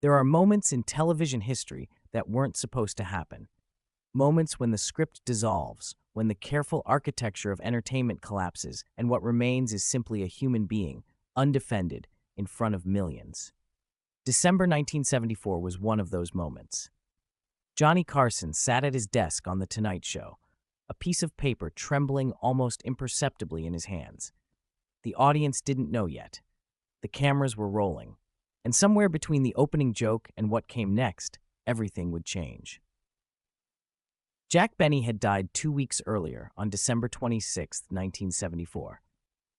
There are moments in television history that weren't supposed to happen. Moments when the script dissolves, when the careful architecture of entertainment collapses, and what remains is simply a human being, undefended, in front of millions. December 1974 was one of those moments. Johnny Carson sat at his desk on The Tonight Show, a piece of paper trembling almost imperceptibly in his hands. The audience didn't know yet. The cameras were rolling, and somewhere between the opening joke and what came next, everything would change. Jack Benny had died 2 weeks earlier, on December 26, 1974.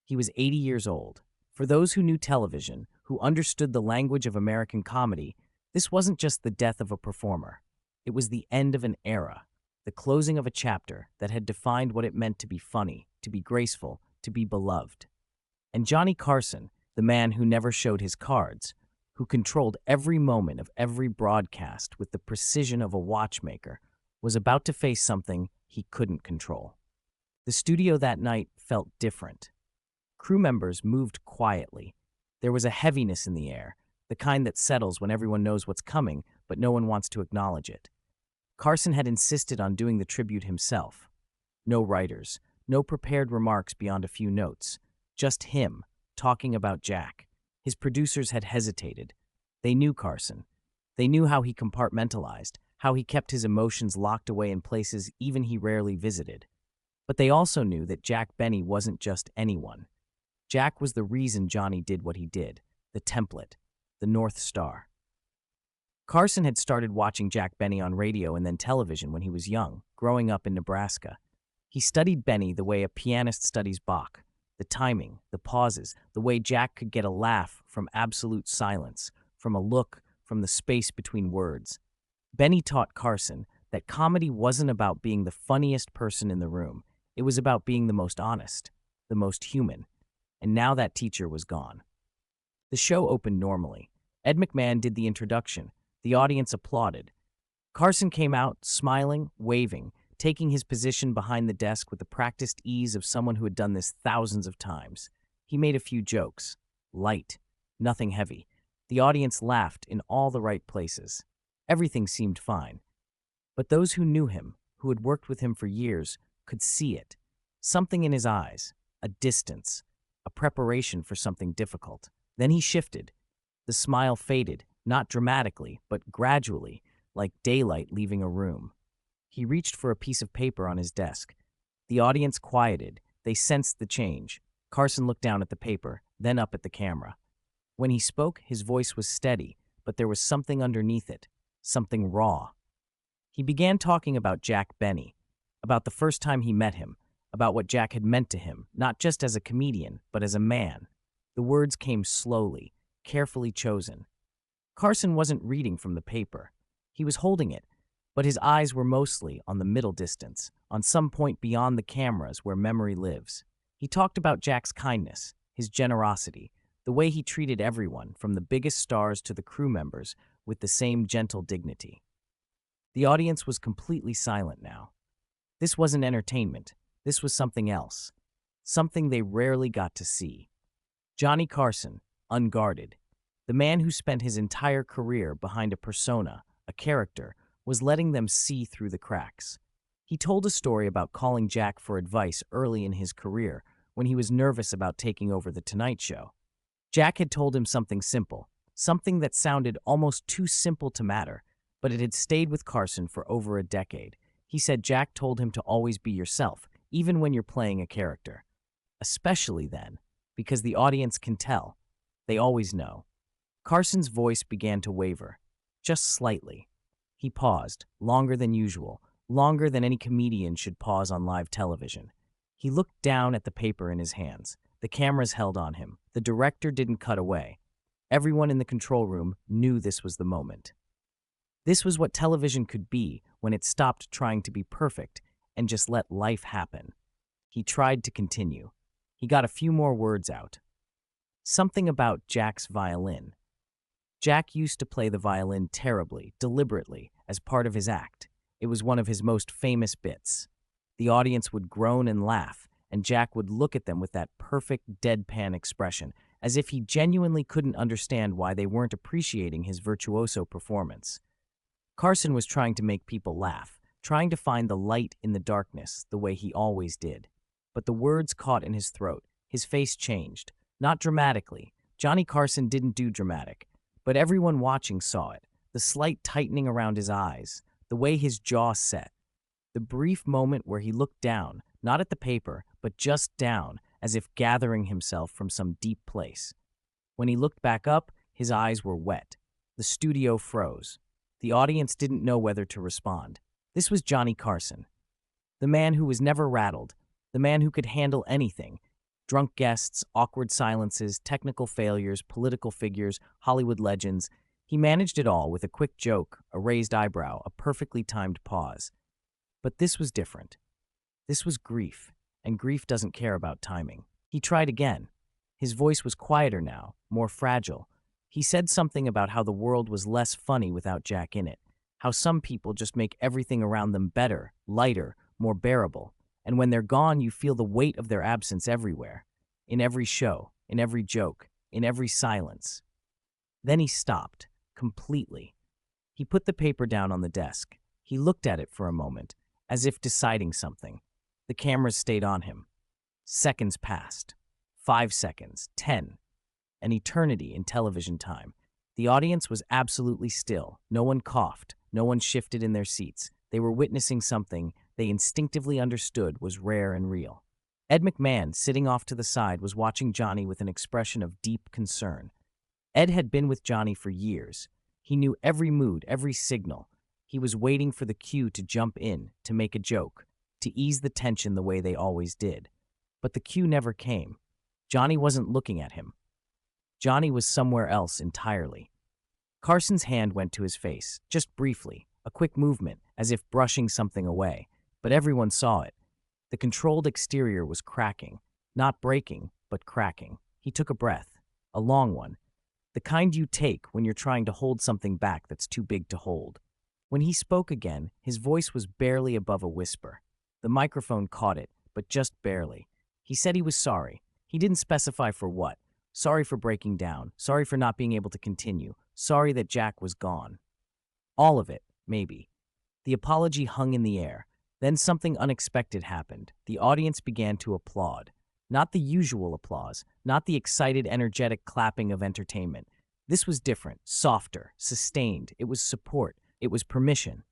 He was 80 years old. For those who knew television, who understood the language of American comedy, this wasn't just the death of a performer. It was the end of an era, the closing of a chapter that had defined what it meant to be funny, to be graceful, to be beloved. And Johnny Carson, the man who never showed his cards, who controlled every moment of every broadcast with the precision of a watchmaker, was about to face something he couldn't control. The studio that night felt different. Crew members moved quietly. There was a heaviness in the air, the kind that settles when everyone knows what's coming, but no one wants to acknowledge it. Carson had insisted on doing the tribute himself. No writers, no prepared remarks beyond a few notes, just him, talking about Jack. His producers had hesitated. They knew Carson. They knew how he compartmentalized, how he kept his emotions locked away in places even he rarely visited. But they also knew that Jack Benny wasn't just anyone. Jack was the reason Johnny did what he did, the template, the North Star. Carson had started watching Jack Benny on radio and then television when he was young, growing up in Nebraska. He studied Benny the way a pianist studies Bach, the timing, the pauses, the way Jack could get a laugh from absolute silence, from a look, from the space between words. Benny taught Carson that comedy wasn't about being the funniest person in the room. It was about being the most honest, the most human. And now that teacher was gone. The show opened normally. Ed McMahon did the introduction. The audience applauded. Carson came out, smiling, waving, taking his position behind the desk with the practiced ease of someone who had done this thousands of times. He made a few jokes. Light. Nothing heavy. The audience laughed in all the right places. Everything seemed fine. But those who knew him, who had worked with him for years, could see it. Something in his eyes, a distance, a preparation for something difficult. Then he shifted. The smile faded, not dramatically, but gradually, like daylight leaving a room. He reached for a piece of paper on his desk. The audience quieted. They sensed the change. Carson looked down at the paper, then up at the camera. When he spoke, his voice was steady, but there was something underneath it, something raw. He began talking about Jack Benny, about the first time he met him, about what Jack had meant to him, not just as a comedian, but as a man. The words came slowly, carefully chosen. Carson wasn't reading from the paper. He was holding it, but his eyes were mostly on the middle distance, on some point beyond the cameras where memory lives. He talked about Jack's kindness, his generosity, the way he treated everyone, from the biggest stars to the crew members, with the same gentle dignity. The audience was completely silent now. This wasn't entertainment. This was something else, something they rarely got to see. Johnny Carson, unguarded, the man who spent his entire career behind a persona, a character, was letting them see through the cracks. He told a story about calling Jack for advice early in his career when he was nervous about taking over The Tonight Show. Jack had told him something simple, something that sounded almost too simple to matter, but it had stayed with Carson for over a decade. He said Jack told him to always be yourself, even when you're playing a character. Especially then, because the audience can tell. They always know. Carson's voice began to waver, just slightly. He paused, longer than usual, longer than any comedian should pause on live television. He looked down at the paper in his hands. The cameras held on him. The director didn't cut away. Everyone in the control room knew this was the moment. This was what television could be when it stopped trying to be perfect and just let life happen. He tried to continue. He got a few more words out. Something about Jack's violin. Jack used to play the violin terribly, deliberately, as part of his act. It was one of his most famous bits. The audience would groan and laugh, and Jack would look at them with that perfect deadpan expression, as if he genuinely couldn't understand why they weren't appreciating his virtuoso performance. Carson was trying to make people laugh, trying to find the light in the darkness the way he always did. But the words caught in his throat. His face changed. Not dramatically. Johnny Carson didn't do dramatic. But everyone watching saw it. The slight tightening around his eyes. The way his jaw set. The brief moment where he looked down, not at the paper, but just down, as if gathering himself from some deep place. When he looked back up, his eyes were wet. The studio froze. The audience didn't know whether to respond. This was Johnny Carson. The man who was never rattled. The man who could handle anything. Drunk guests, awkward silences, technical failures, political figures, Hollywood legends. He managed it all with a quick joke, a raised eyebrow, a perfectly timed pause. But this was different. This was grief, and grief doesn't care about timing. He tried again. His voice was quieter now, more fragile. He said something about how the world was less funny without Jack in it, how some people just make everything around them better, lighter, more bearable, and when they're gone you feel the weight of their absence everywhere, in every show, in every joke, in every silence. Then he stopped, completely. He put the paper down on the desk. He looked at it for a moment, as if deciding something. The cameras stayed on him. Seconds passed. 5 seconds, 10. An eternity in television time. The audience was absolutely still. No one coughed. No one shifted in their seats. They were witnessing something they instinctively understood was rare and real. Ed McMahon, sitting off to the side, was watching Johnny with an expression of deep concern. Ed had been with Johnny for years. He knew every mood, every signal. He was waiting for the cue to jump in, to make a joke, to ease the tension the way they always did. But the cue never came. Johnny wasn't looking at him. Johnny was somewhere else entirely. Carson's hand went to his face, just briefly, a quick movement, as if brushing something away. But everyone saw it. The controlled exterior was cracking. Not breaking, but cracking. He took a breath, a long one. The kind you take when you're trying to hold something back that's too big to hold. When he spoke again, his voice was barely above a whisper. The microphone caught it, but just barely. He said he was sorry. He didn't specify for what. Sorry for breaking down. Sorry for not being able to continue. Sorry that Jack was gone. All of it, maybe. The apology hung in the air. Then something unexpected happened. The audience began to applaud. Not the usual applause, not the excited, energetic clapping of entertainment. This was different, softer, sustained. It was support. It was permission.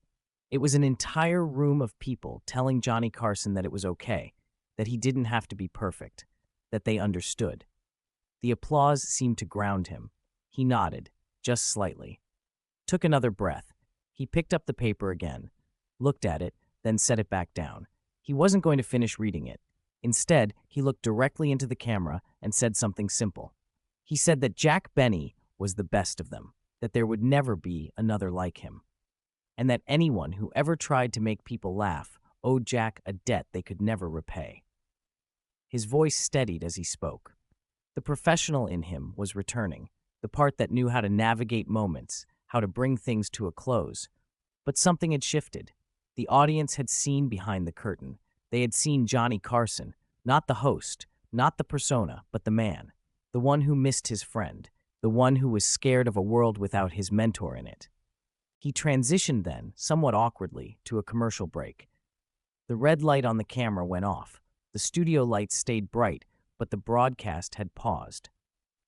It was an entire room of people telling Johnny Carson that it was okay, that he didn't have to be perfect, that they understood. The applause seemed to ground him. He nodded, just slightly. Took another breath. He picked up the paper again, looked at it, then set it back down. He wasn't going to finish reading it. Instead, he looked directly into the camera and said something simple. He said that Jack Benny was the best of them, that there would never be another like him, and that anyone who ever tried to make people laugh owed Jack a debt they could never repay. His voice steadied as he spoke. The professional in him was returning, the part that knew how to navigate moments, how to bring things to a close. But something had shifted. The audience had seen behind the curtain. They had seen Johnny Carson, not the host, not the persona, but the man, the one who missed his friend, the one who was scared of a world without his mentor in it. He transitioned then, somewhat awkwardly, to a commercial break. The red light on the camera went off. The studio lights stayed bright, but the broadcast had paused.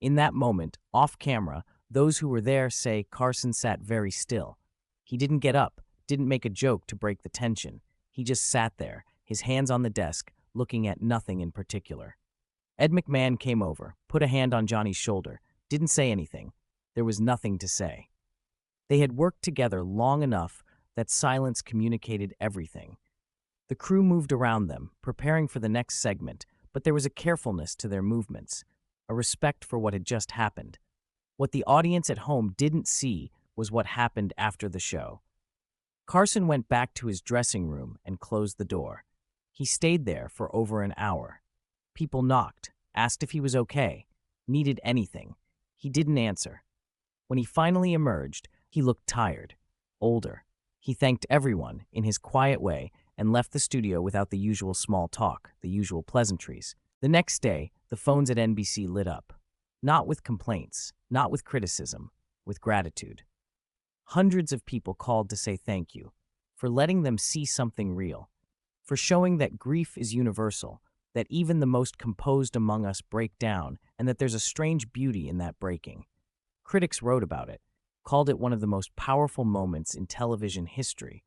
In that moment, off camera, those who were there say Carson sat very still. He didn't get up, didn't make a joke to break the tension. He just sat there, his hands on the desk, looking at nothing in particular. Ed McMahon came over, put a hand on Johnny's shoulder, didn't say anything. There was nothing to say. They had worked together long enough that silence communicated everything. The crew moved around them, preparing for the next segment, but there was a carefulness to their movements, a respect for what had just happened. What the audience at home didn't see was what happened after the show. Carson went back to his dressing room and closed the door. He stayed there for over an hour. People knocked, asked if he was okay, needed anything. He didn't answer. When he finally emerged, he looked tired, older. He thanked everyone in his quiet way and left the studio without the usual small talk, the usual pleasantries. The next day, the phones at NBC lit up. Not with complaints, not with criticism, with gratitude. Hundreds of people called to say thank you for letting them see something real, for showing that grief is universal, that even the most composed among us break down, and that there's a strange beauty in that breaking. Critics wrote about it, called it one of the most powerful moments in television history,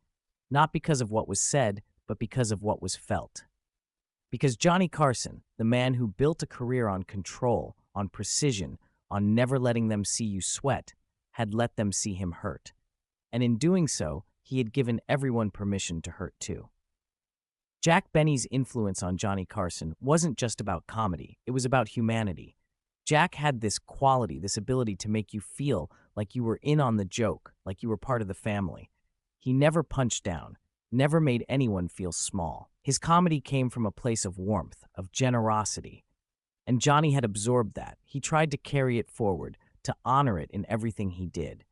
not because of what was said, but because of what was felt. Because Johnny Carson, the man who built a career on control, on precision, on never letting them see you sweat, had let them see him hurt. And in doing so, he had given everyone permission to hurt too. Jack Benny's influence on Johnny Carson wasn't just about comedy, it was about humanity. Jack had this quality, this ability to make you feel like you were in on the joke, like you were part of the family. He never punched down, never made anyone feel small. His comedy came from a place of warmth, of generosity. And Johnny had absorbed that. He tried to carry it forward, to honor it in everything he did.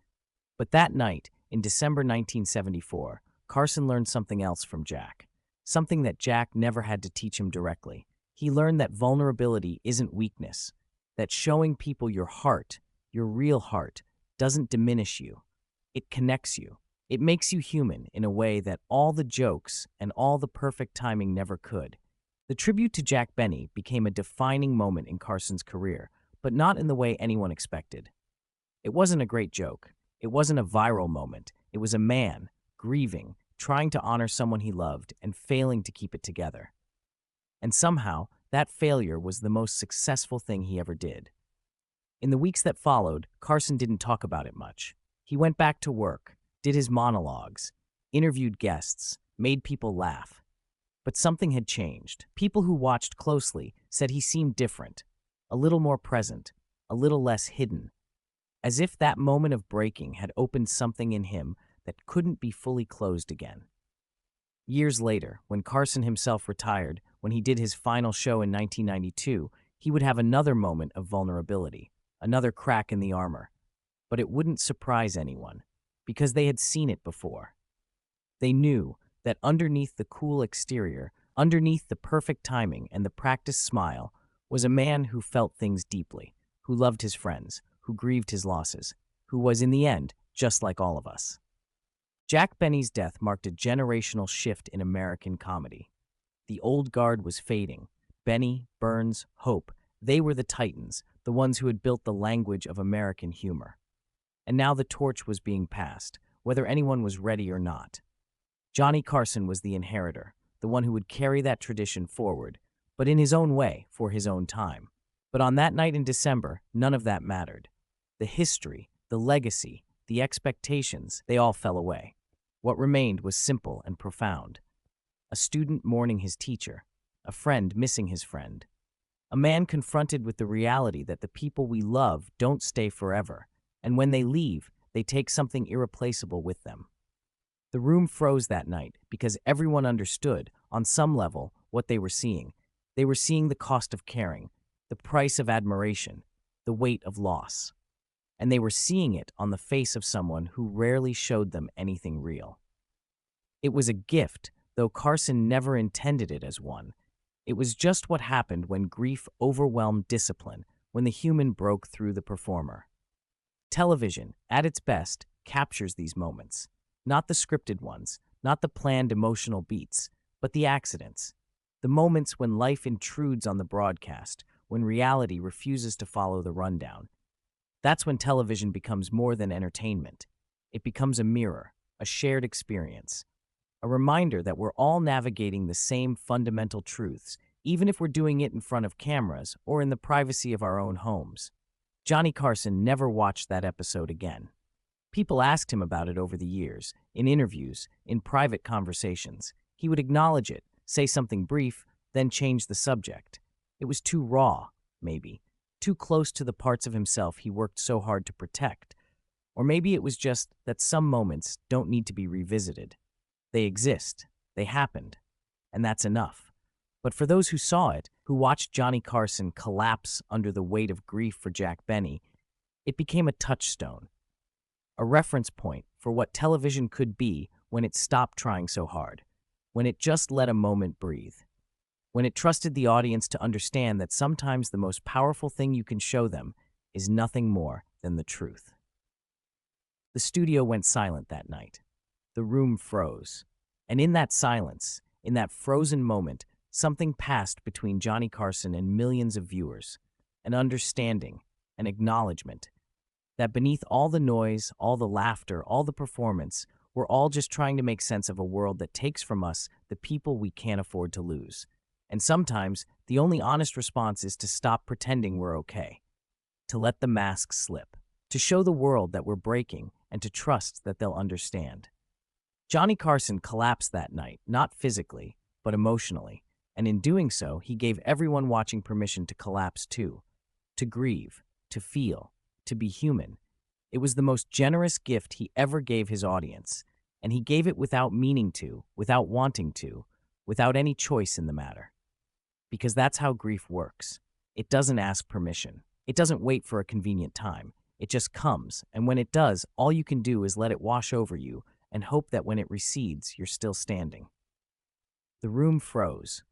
But that night, in December 1974, Carson learned something else from Jack. Something that Jack never had to teach him directly. He learned that vulnerability isn't weakness, that showing people your heart, your real heart, doesn't diminish you. It connects you. It makes you human in a way that all the jokes and all the perfect timing never could. The tribute to Jack Benny became a defining moment in Carson's career, but not in the way anyone expected. It wasn't a great joke. It wasn't a viral moment. It was a man, grieving, trying to honor someone he loved and failing to keep it together. And somehow, that failure was the most successful thing he ever did. In the weeks that followed, Carson didn't talk about it much. He went back to work, did his monologues, interviewed guests, made people laugh. But something had changed. People who watched closely said he seemed different, a little more present, a little less hidden, as if that moment of breaking had opened something in him that couldn't be fully closed again. Years later, when Carson himself retired, when he did his final show in 1992, he would have another moment of vulnerability, another crack in the armor. But it wouldn't surprise anyone, because they had seen it before. They knew that underneath the cool exterior, underneath the perfect timing and the practiced smile, was a man who felt things deeply, who loved his friends, who grieved his losses, who was, in the end, just like all of us. Jack Benny's death marked a generational shift in American comedy. The old guard was fading. Benny, Burns, Hope, they were the titans, the ones who had built the language of American humor. And now the torch was being passed, whether anyone was ready or not. Johnny Carson was the inheritor, the one who would carry that tradition forward, but in his own way, for his own time. But on that night in December, none of that mattered. The history, the legacy, the expectations, they all fell away. What remained was simple and profound. A student mourning his teacher, a friend missing his friend, a man confronted with the reality that the people we love don't stay forever, and when they leave, they take something irreplaceable with them. The room froze that night because everyone understood, on some level, what they were seeing. They were seeing the cost of caring, the price of admiration, the weight of loss. And they were seeing it on the face of someone who rarely showed them anything real. It was a gift, though Carson never intended it as one. It was just what happened when grief overwhelmed discipline, when the human broke through the performer. Television, at its best, captures these moments. Not the scripted ones, not the planned emotional beats, but the accidents. The moments when life intrudes on the broadcast, when reality refuses to follow the rundown. That's when television becomes more than entertainment. It becomes a mirror, a shared experience, a reminder that we're all navigating the same fundamental truths, even if we're doing it in front of cameras or in the privacy of our own homes. Johnny Carson never watched that episode again. People asked him about it over the years, in interviews, in private conversations. He would acknowledge it, say something brief, then change the subject. It was too raw, maybe. Too close to the parts of himself he worked so hard to protect. Or maybe it was just that some moments don't need to be revisited. They exist, they happened, and that's enough. But for those who saw it, who watched Johnny Carson collapse under the weight of grief for Jack Benny, it became a touchstone, a reference point for what television could be when it stopped trying so hard, when it just let a moment breathe. When it trusted the audience to understand that sometimes the most powerful thing you can show them is nothing more than the truth. The studio went silent that night. The room froze. And in that silence, in that frozen moment, something passed between Johnny Carson and millions of viewers. An understanding, an acknowledgement, that beneath all the noise, all the laughter, all the performance, we're all just trying to make sense of a world that takes from us the people we can't afford to lose. And sometimes, the only honest response is to stop pretending we're okay, to let the mask slip, to show the world that we're breaking, and to trust that they'll understand. Johnny Carson collapsed that night, not physically, but emotionally, and in doing so, he gave everyone watching permission to collapse too, to grieve, to feel, to be human. It was the most generous gift he ever gave his audience, and he gave it without meaning to, without wanting to, without any choice in the matter. Because that's how grief works. It doesn't ask permission. It doesn't wait for a convenient time. It just comes, and when it does, all you can do is let it wash over you and hope that when it recedes, you're still standing. The room froze,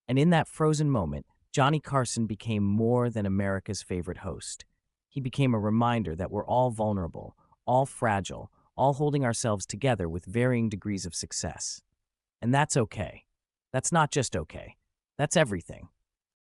and in that frozen moment, Johnny Carson became more than America's favorite host. He became a reminder that we're all vulnerable, all fragile, all holding ourselves together with varying degrees of success. And that's okay. That's not just okay. That's everything.